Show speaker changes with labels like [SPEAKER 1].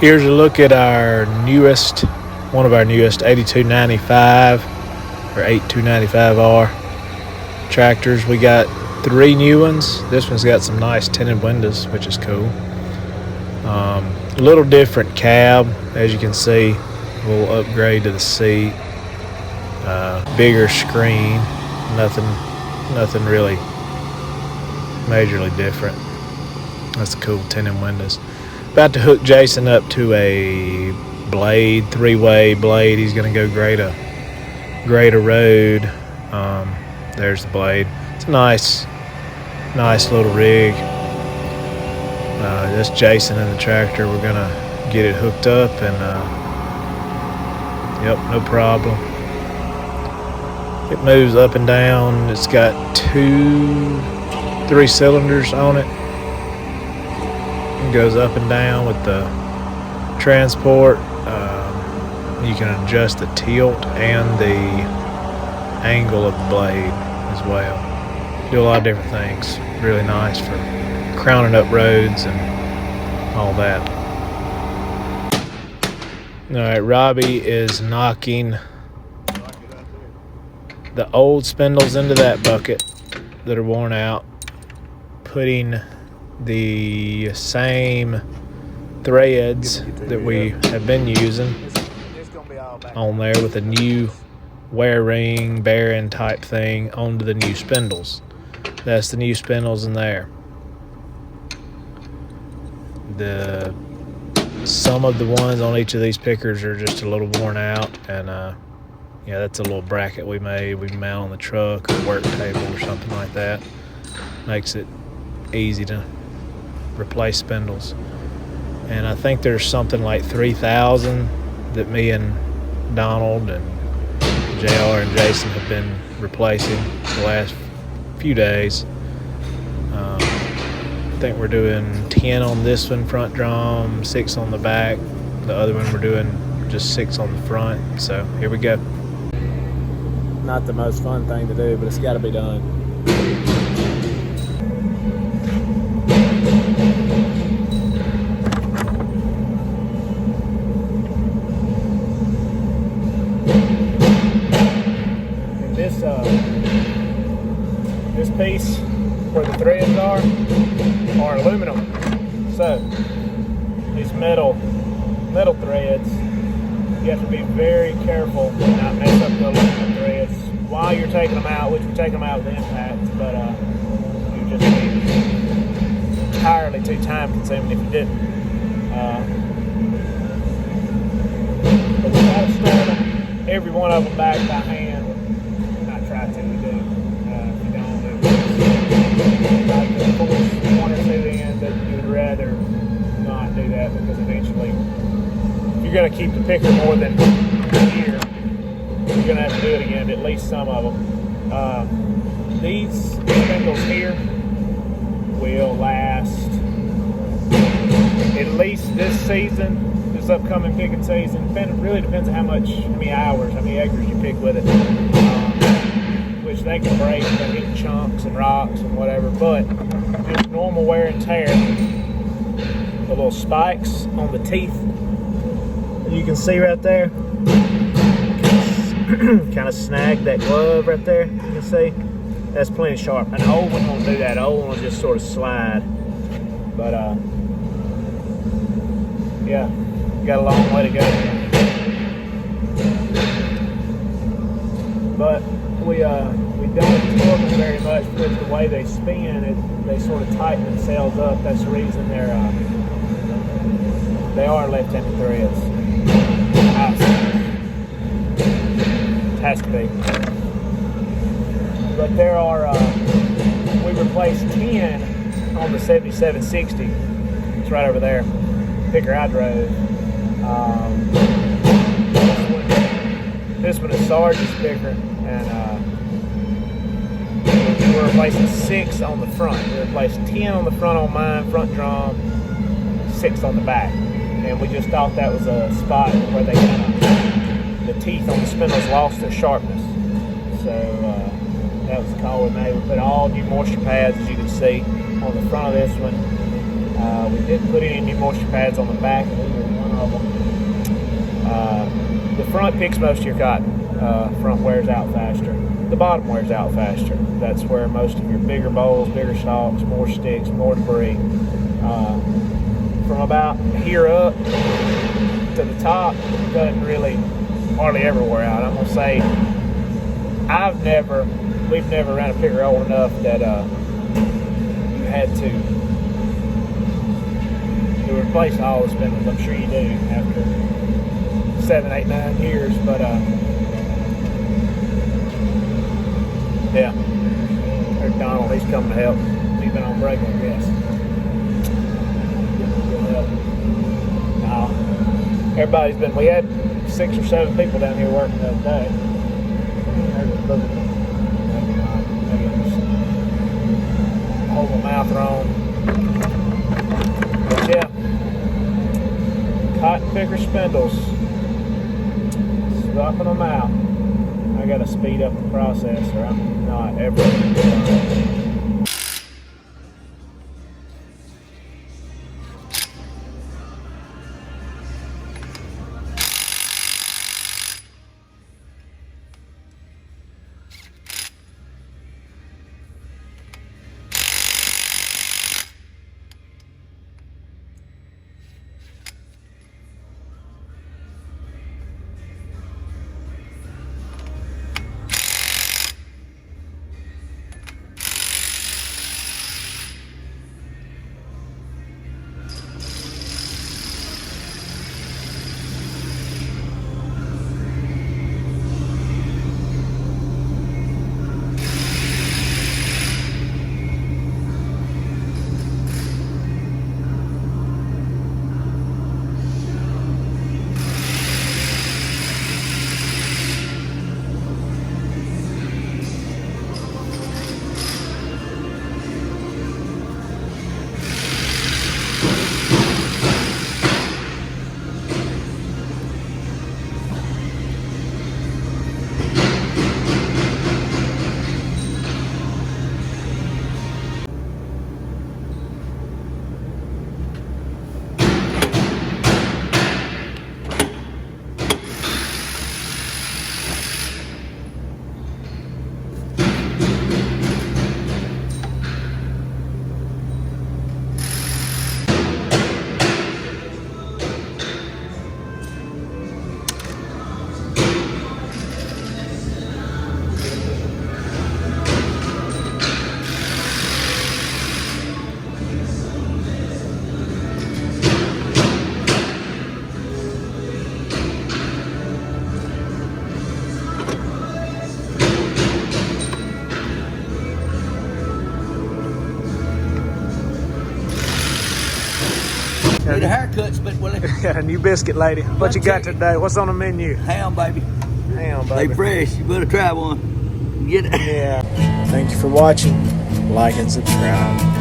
[SPEAKER 1] Here's a look at our newest, one of our newest 8295 or 8295R tractors. We got 3 new ones. This one's got some nice tinted windows, which is cool. A little different cab, as you can see. A little upgrade to the seat. Bigger screen. Nothing really majorly different. That's cool, tinted windows. About to hook Jason up to a blade, 3-way blade. He's going to go grade a road. There's the blade. It's a nice little rig. That's Jason in the tractor. We're going to get it hooked up, and yep, no problem. It moves up and down. It's got 3 cylinders on it. It goes up and down with the transport. You can adjust the tilt and the angle of the blade as well. Do a lot of different things. Really nice for crowning up roads and all that. All right, Robbie is knocking the old spindles into that bucket that are worn out, putting the same threads that we have been using on there with a new wear ring bearing type thing onto the new spindles. That's the new spindles in there. Some of the ones on each of these pickers are just a little worn out, and yeah, that's a little bracket we made. We mount on the truck or work table or something like that. Makes it easy to replace spindles. And I think there's something like 3,000 that me and Donald and JR and Jason have been replacing the last few days. I think we're doing 10 on this one front drum, 6 on the back. The other one we're doing just 6 on the front. So here we go. Not the most fun thing to do, but it's got to be done. And this piece where the threads are aluminum. So these metal threads, you have to be very careful to not mess up the aluminum threads while you're taking them out, which we're taking them out with the impacts, but you just be entirely too time consuming if you didn't. But we got to start them, every one of them back by hand. Not try to, we do. If you don't, like the force 1 or 2 in, that you would rather not do that, because eventually you're going to keep the picker more than a year. You're going to have to do it again, at least some of them. These spindles here will last at least this season, this upcoming picking season. It really depends on how many hours, how many acres you pick with it. Which they can break by hitting chunks and rocks and whatever, but just normal wear and tear. The little spikes on the teeth you can see right there kind of snag that glove right there. You can see that's plenty sharp. An old one won't do that. An old one will just sort of slide. But yeah, got a long way to go. But we don't torque them very much, because the way they spin, they sort of tighten themselves up. That's the reason they are left-handed threads. It has to be. But there are, we replaced 10 on the 7760. It's right over there. Picker I drove. This one is Sarge's picker, and we're replacing 6 on the front. We replaced 10 on the front on mine, front drum, 6 on the back. And we just thought that was a spot where they the teeth on the spindles lost their sharpness. So that was the call we made. We put all new moisture pads, as you can see, on the front of this one. We didn't put any new moisture pads on the back. These are of them. The front picks most of your cotton. Front wears out faster. The bottom wears out faster. That's where most of your bigger bowls, bigger stalks, more sticks, more debris. From about here up to the top, doesn't really hardly ever wear out. I'm gonna say we've never ran a picker old enough that you had to replace all the spindles. I'm sure you do after 7, 8, 9 years, but yeah. There's Donald, he's coming to help. He's been on break, I guess. We had 6 or 7 people down here working the other day. There's a booger. Maybe just hold my mouth wrong. But yeah, cotton picker spindles. Swapping them out. I gotta speed up the process or I'm not ever gonna get done.
[SPEAKER 2] The haircuts, but well,
[SPEAKER 1] Yeah, new biscuit lady. What you got today? What's on the menu?
[SPEAKER 2] ham, baby.
[SPEAKER 1] Ham, baby.
[SPEAKER 2] They fresh. You better try one. Get it.
[SPEAKER 1] Yeah. Thank you for watching. Like and subscribe.